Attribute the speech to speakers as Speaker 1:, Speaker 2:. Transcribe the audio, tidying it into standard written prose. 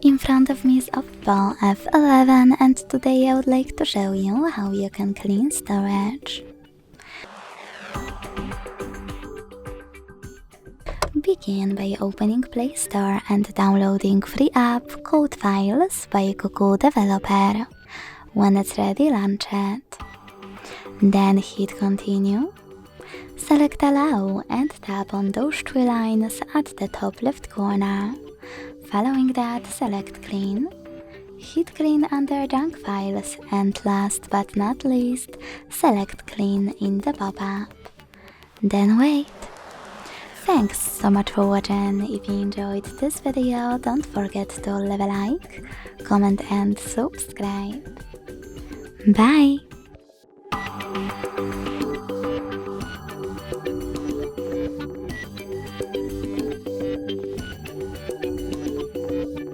Speaker 1: In front of me is OPPO F11 and today I would like to show you how you can clean storage. Begin by opening Play Store and downloading free app Code Files by Google Developer. When it's ready, launch it. Then hit Continue. Select Allow and tap on those three lines at the top left corner. Following that, select Clean. Hit Clean under Junk Files and last but not least, select Clean in the pop-up. Then wait. Thanks so much for watching. If you enjoyed this video, don't forget to leave a like, comment and subscribe. Bye!